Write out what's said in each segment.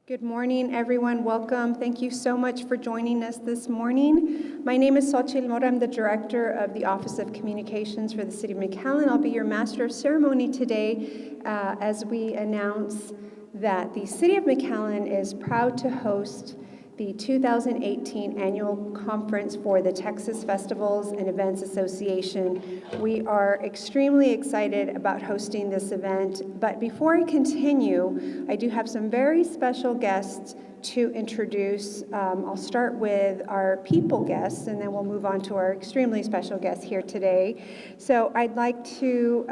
Good morning, everyone. Welcome. Thank you so much for joining us this morning. My name is Xochitl Mora. I'm the Director of the Office of Communications for the City of McAllen. I'll be your Master of Ceremony today as we announce that the City of McAllen is proud to host the 2018 annual conference for the Texas Festivals and Events Association. We are extremely excited about hosting this event, but before I continue, I do have some very special guests to introduce. I'll start with our people guests, and then we'll move on to our extremely special guests here today. So I'd like to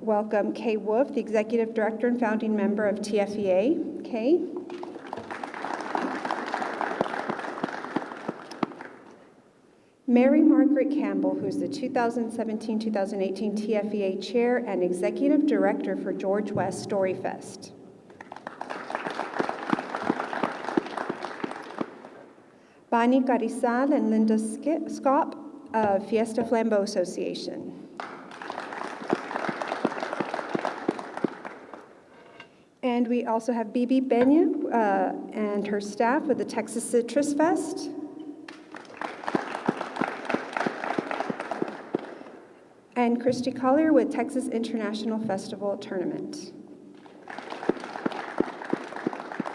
welcome Kay Wolf, the Executive Director and founding member of TFEA. Kay. Mary Margaret Campbell, who's the 2017-2018 TFEA Chair and Executive Director for George West Story Fest. Bonnie Carizal and Linda Scott of Fiesta Flambeau Association. And we also have Bibi Benya and her staff with the Texas Citrus Fest. And Christy Collier with Texas International Festival Tournament.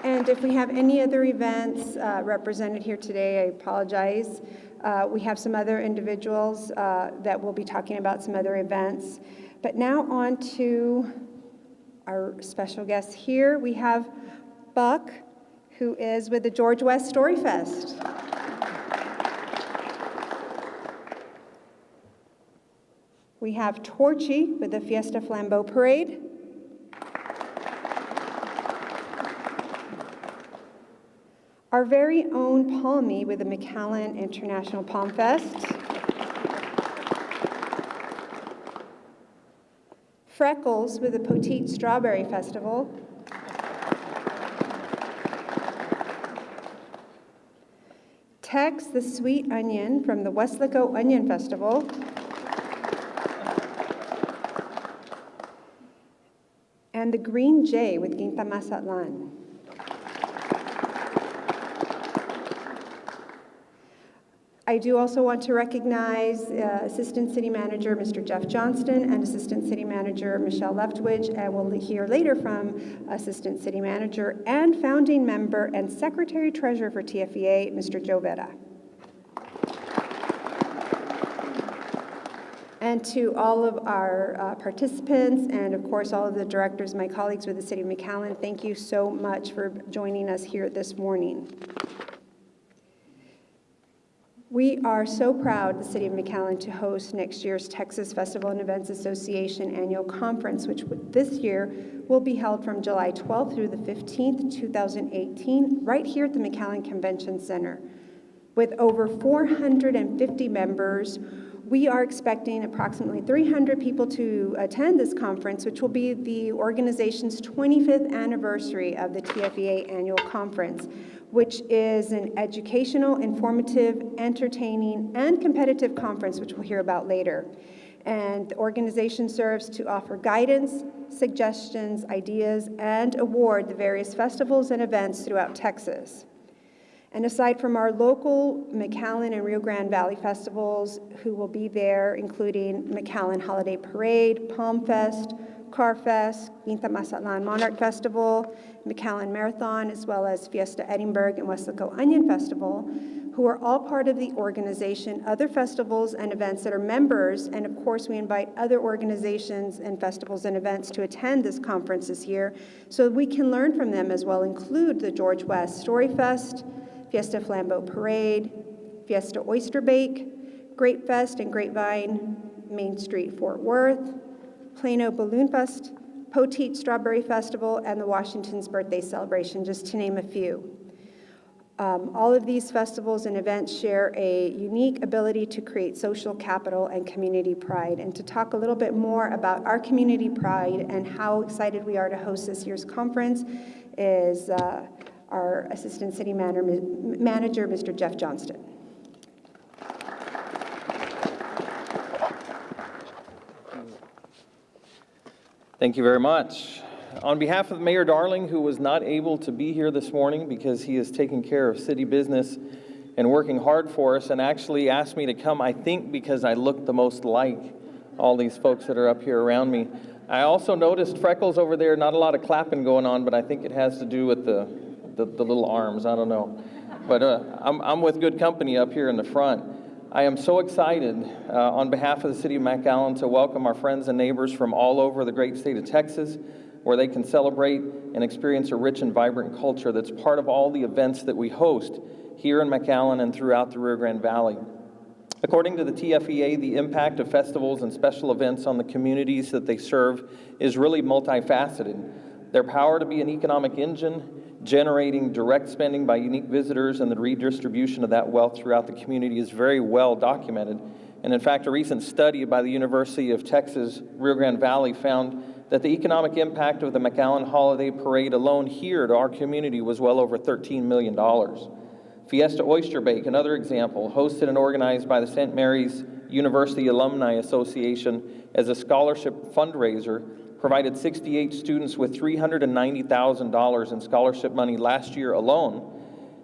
And if we have any other events represented here today, I apologize. We have some other individuals that will be talking about some other events. But now on to our special guests here. We have Buck, who is with the George West Story Fest. We have Torchy with the Fiesta Flambeau Parade. Our very own Palmy with the McAllen International Palm Fest. Freckles with the Petite Strawberry Festival. Tex the Sweet Onion from the Westlaco Onion Festival. And the Green Jay with Quinta Mazatlan. I do also want to recognize Assistant City Manager Mr. Jeff Johnston and Assistant City Manager Michelle Leftwich, and we'll hear later from Assistant City Manager and founding member and Secretary Treasurer for TFEA, Mr. Joe Vera. And to all of our participants and, of course, all of the directors, my colleagues with the City of McAllen, thank you so much for joining us here this morning. We are so proud, the City of McAllen, to host next year's Texas Festival and Events Association Annual Conference, which this year will be held from July 12th through the 15th, 2018, right here at the McAllen Convention Center. With over 450 members, we are expecting approximately 300 people to attend this conference, which will be the organization's 25th anniversary of the TFEA Annual Conference, which is an educational, informative, entertaining, and competitive conference, which we'll hear about later. And the organization serves to offer guidance, suggestions, ideas, and award the various festivals and events throughout Texas. And aside from our local McAllen and Rio Grande Valley festivals, who will be there, including McAllen Holiday Parade, Palm Fest, Car Fest, Quinta Mazatlan Monarch Festival, McAllen Marathon, as well as Fiesta Edinburgh and Westlaco Onion Festival, who are all part of the organization, other festivals and events that are members, and of course we invite other organizations and festivals and events to attend this conference this year so we can learn from them as well, include the George West Story Fest, Fiesta Flambeau Parade, Fiesta Oyster Bake, Grape Fest and Grapevine, Main Street Fort Worth, Plano Balloon Fest, Petite Strawberry Festival, and the Washington's Birthday Celebration, just to name a few. All of these festivals and events share a unique ability to create social capital and community pride. And to talk a little bit more about our community pride and how excited we are to host this year's conference is our Assistant City Manager, Mr. Jeff Johnston. Thank you very much. On behalf of Mayor Darling, who was not able to be here this morning because he is taking care of city business and working hard for us, and actually asked me to come, I think because I look the most like all these folks that are up here around me. I also noticed freckles over there, not a lot of clapping going on, but I think it has to do with the little arms, I don't know. But I'm with good company up here in the front. I am so excited on behalf of the City of McAllen to welcome our friends and neighbors from all over the great state of Texas, where they can celebrate and experience a rich and vibrant culture that's part of all the events that we host here in McAllen and throughout the Rio Grande Valley. According to the TFEA, the impact of festivals and special events on the communities that they serve is really multifaceted. Their power to be an economic engine, generating direct spending by unique visitors, and the redistribution of that wealth throughout the community is very well documented. And in fact, a recent study by the University of Texas, Rio Grande Valley found that the economic impact of the McAllen Holiday Parade alone here to our community was well over $13 million. Fiesta Oyster Bake, another example, hosted and organized by the St. Mary's University Alumni Association as a scholarship fundraiser, provided 68 students with $390,000 in scholarship money last year alone,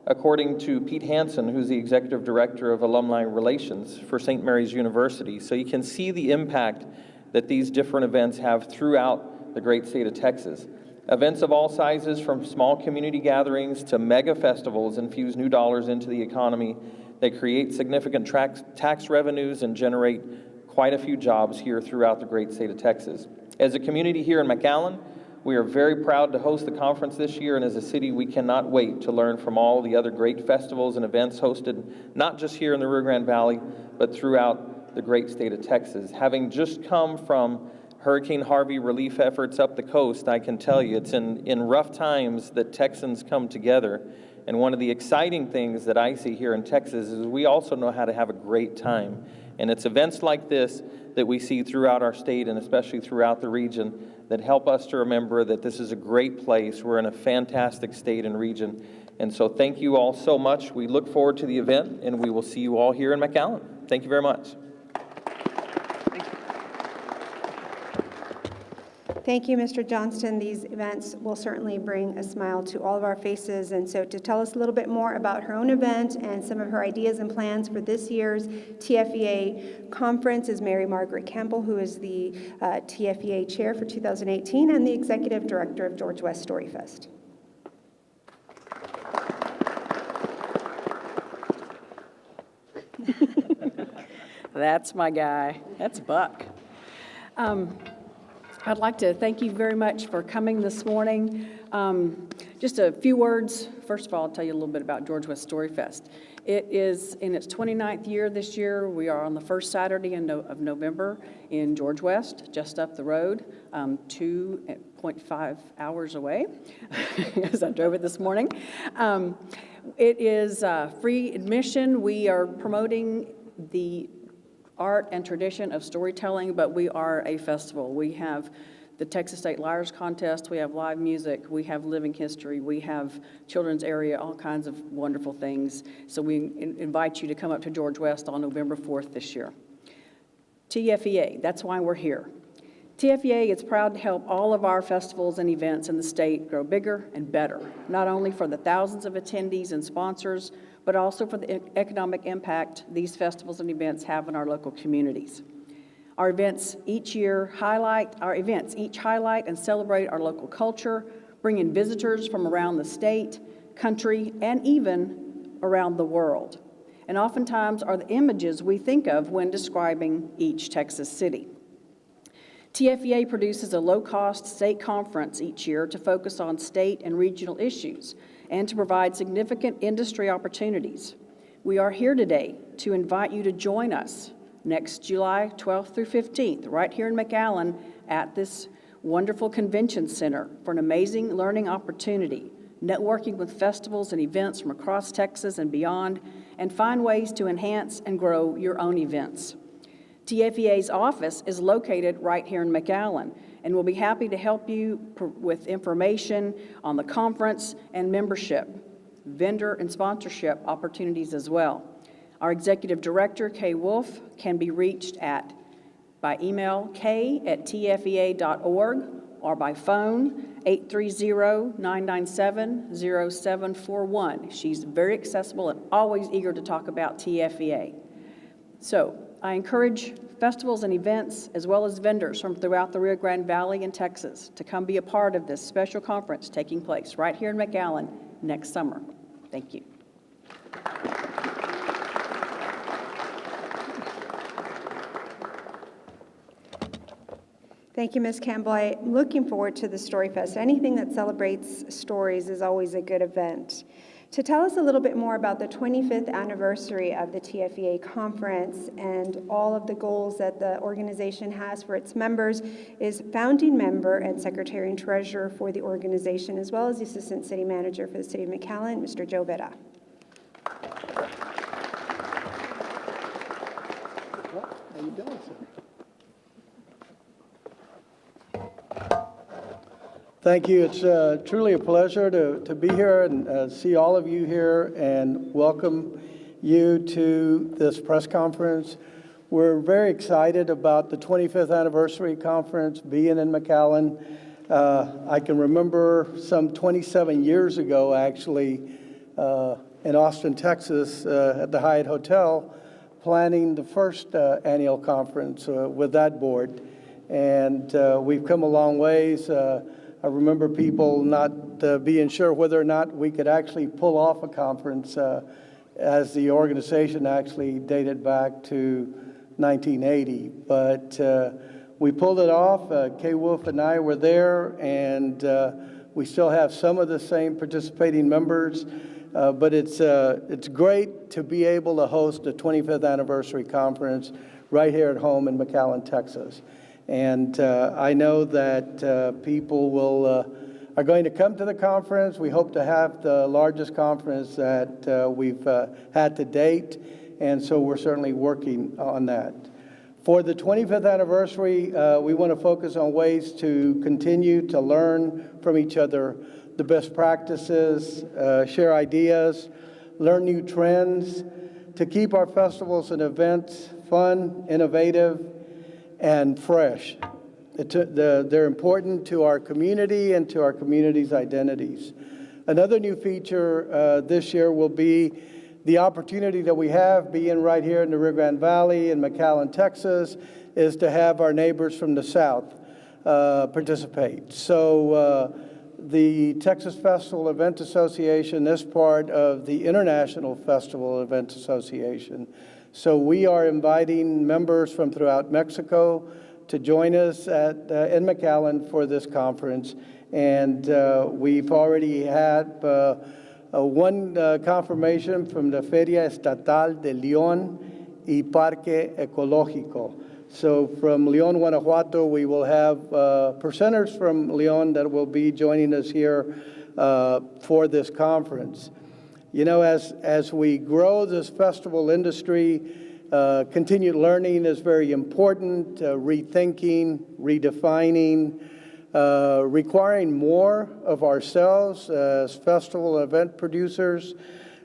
according to Pete Hansen, who's the Executive Director of Alumni Relations for St. Mary's University. So you can see the impact that these different events have throughout the great state of Texas. Events of all sizes, from small community gatherings to mega festivals, infuse new dollars into the economy. They create significant tax revenues and generate quite a few jobs here throughout the great state of Texas. As a community here in McAllen, we are very proud to host the conference this year, and as a city, we cannot wait to learn from all the other great festivals and events hosted, not just here in the Rio Grande Valley, but throughout the great state of Texas. Having just come from Hurricane Harvey relief efforts up the coast, I can tell you it's in rough times that Texans come together. And one of the exciting things that I see here in Texas is we also know how to have a great time. And it's events like this that we see throughout our state and especially throughout the region that help us to remember that this is a great place. We're in a fantastic state and region. And so thank you all so much. We look forward to the event, and we will see you all here in McAllen. Thank you very much. Thank you, Mr. Johnston. These events will certainly bring a smile to all of our faces. And so to tell us a little bit more about her own event and some of her ideas and plans for this year's TFEA conference is Mary Margaret Campbell, who is the TFEA chair for 2018 and the executive director of George West Storyfest. That's my guy. That's Buck. I'd like to thank you very much for coming this morning. Just a few words. First of all, I'll tell you a little bit about George West Storyfest. It is in its 29th year this year. We are on the first Saturday of November in George West, just up the road, 2.5 hours away, as I drove it this morning. It is free admission. We are promoting the art and tradition of storytelling, but we are a festival. We have the Texas State Liars Contest, we have live music, we have living history, we have children's area, all kinds of wonderful things. So we invite you to come up to George West on November 4th this year. TFEA, that's why we're here. TFEA is proud to help all of our festivals and events in the state grow bigger and better, not only for the thousands of attendees and sponsors, but also for the economic impact these festivals and events have in our local communities. Our events each highlight and celebrate our local culture, bring in visitors from around the state, country, and even around the world. And oftentimes are the images we think of when describing each Texas city. TFEA produces a low-cost state conference each year to focus on state and regional issues and to provide significant industry opportunities. We are here today to invite you to join us next July 12th through 15th, right here in McAllen at this wonderful convention center for an amazing learning opportunity, networking with festivals and events from across Texas and beyond, and find ways to enhance and grow your own events. TFEA's office is located right here in McAllen, and we'll be happy to help you with information on the conference and membership, vendor and sponsorship opportunities as well. Our Executive Director, Kay Wolf, can be reached by email k@tfea.org or by phone 830-997-0741. She's very accessible and always eager to talk about TFEA. So I encourage festivals and events, as well as vendors from throughout the Rio Grande Valley and Texas, to come be a part of this special conference taking place right here in McAllen next summer. Thank you. Thank you, Ms. Campbell. I'm looking forward to the Story Fest. Anything that celebrates stories is always a good event. To tell us a little bit more about the 25th anniversary of the TFEA conference and all of the goals that the organization has for its members is founding member and secretary and treasurer for the organization, as well as the assistant city manager for the city of McAllen, Mr. Joe Vera. How you doing, sir? Thank you. It's truly a pleasure to be here and see all of you here and welcome you to this press conference. We're very excited about the 25th anniversary conference being in McAllen. I can remember some 27 years ago, actually, in Austin, Texas, at the Hyatt Hotel, planning the first annual conference with that board. And we've come a long ways. I remember people not being sure whether or not we could actually pull off a conference as the organization actually dated back to 1980. But we pulled it off. Kay Wolf and I were there, and we still have some of the same participating members. But it's great to be able to host a 25th anniversary conference right here at home in McAllen, Texas. And I know that people are going to come to the conference. We hope to have the largest conference that we've had to date, and so we're certainly working on that. For the 25th anniversary, we want to focus on ways to continue to learn from each other the best practices, share ideas, learn new trends, to keep our festivals and events fun, innovative, and fresh. They're important to our community and to our community's identities. Another new feature this year will be the opportunity that we have being right here in the Rio Grande Valley in McAllen, Texas, is to have our neighbors from the South participate. So the Texas Festival Event Association is part of the International Festival Event Association. So we are inviting members from throughout Mexico to join us in McAllen for this conference. And we've already had one confirmation from the Feria Estatal de León y Parque Ecológico. So from León, Guanajuato, we will have presenters from León that will be joining us here for this conference. You know, as we grow this festival industry, continued learning is very important, rethinking, redefining, requiring more of ourselves as festival event producers.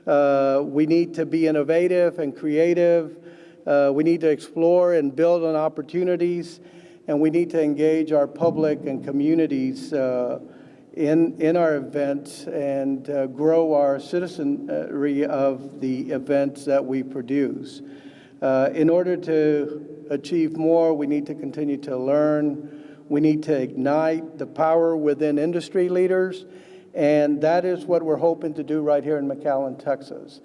We need to be innovative and creative. We need to explore and build on opportunities, and we need to engage our public and communities in our events and grow our citizenry of the events that we produce. In order to achieve more, we need to continue to learn. We need to ignite the power within industry leaders, and that is what we're hoping to do right here in McAllen, Texas.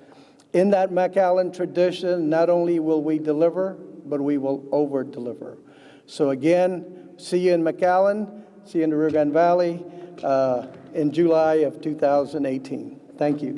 In that McAllen tradition, not only will we deliver, but we will over-deliver. So again, see you in McAllen, see you in the Rio Grande Valley in July of 2018. Thank you.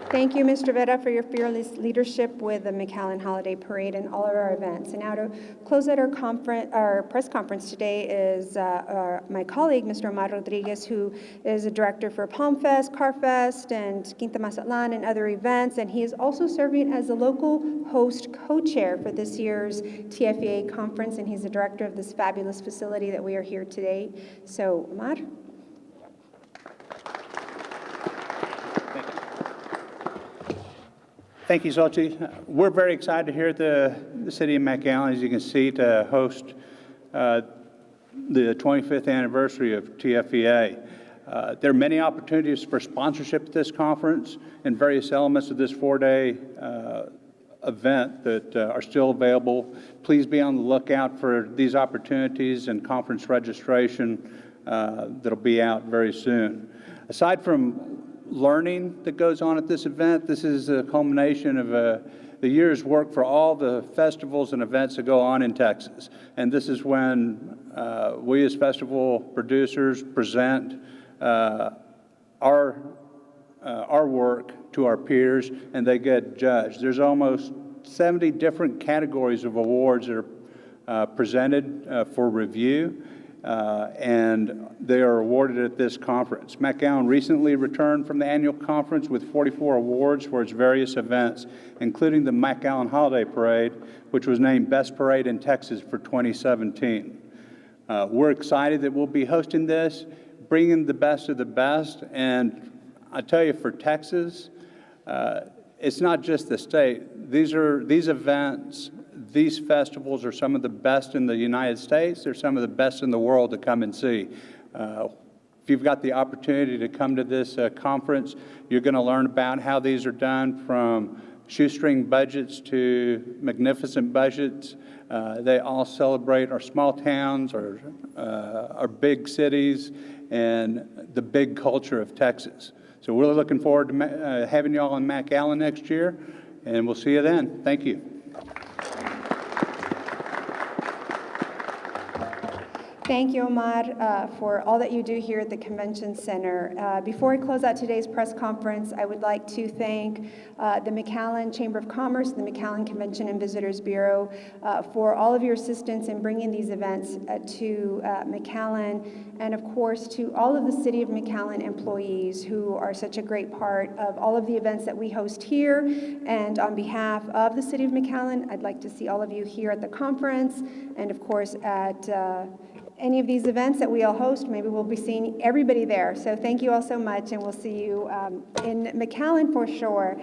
Thank you, Mr. Vera, for your fearless leadership with the McAllen Holiday Parade and all of our events. And now to close out our press conference today is my colleague, Mr. Omar Rodriguez, who is a director for Palm Fest, Car Fest, and Quinta Mazatlan and other events. And he is also serving as the local host co-chair for this year's TFEA conference. And he's the director of this fabulous facility that we are here today. So, Omar. Thank you, Xochitl. We're very excited here at the City of McAllen, as you can see, to host the 25th anniversary of TFEA. There are many opportunities for sponsorship at this conference and various elements of this four-day event that are still available. Please be on the lookout for these opportunities and conference registration that'll be out very soon. Aside from learning that goes on at this event, this is a culmination of the year's work for all the festivals and events that go on in Texas. And this is when we as festival producers present our work to our peers, and they get judged. There's almost 70 different categories of awards that are presented for review, and they are awarded at this conference. McAllen recently returned from the annual conference with 44 awards for its various events, including the McAllen Holiday Parade, which was named Best Parade in Texas for 2017. We're excited that we'll be hosting this, bringing the best of the best, and I tell you, for Texas, it's not just the state. These events, these festivals are some of the best in the United States. They're some of the best in the world to come and see. If you've got the opportunity to come to this conference, you're going to learn about how these are done, from shoestring budgets to magnificent budgets. They all celebrate our small towns, our big cities, and the big culture of Texas. So we're looking forward to having you all in McAllen next year, and we'll see you then. Thank you. Thank you, Omar, for all that you do here at the Convention Center. Before I close out today's press conference, I would like to thank the McAllen Chamber of Commerce, the McAllen Convention and Visitors Bureau for all of your assistance in bringing these events to McAllen, and of course to all of the City of McAllen employees who are such a great part of all of the events that we host here. And on behalf of the City of McAllen, I'd like to see all of you here at the conference, and of course at any of these events that we all host. Maybe we'll be seeing everybody there. So thank you all so much, and we'll see you in McAllen for sure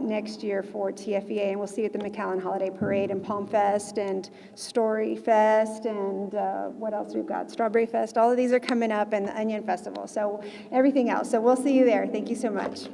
next year for TFEA, and we'll see you at the McAllen Holiday Parade and Palm Fest and Story Fest and what else we've got? Strawberry Fest. All of these are coming up, and the Onion Festival. So everything else. So we'll see you there. Thank you so much.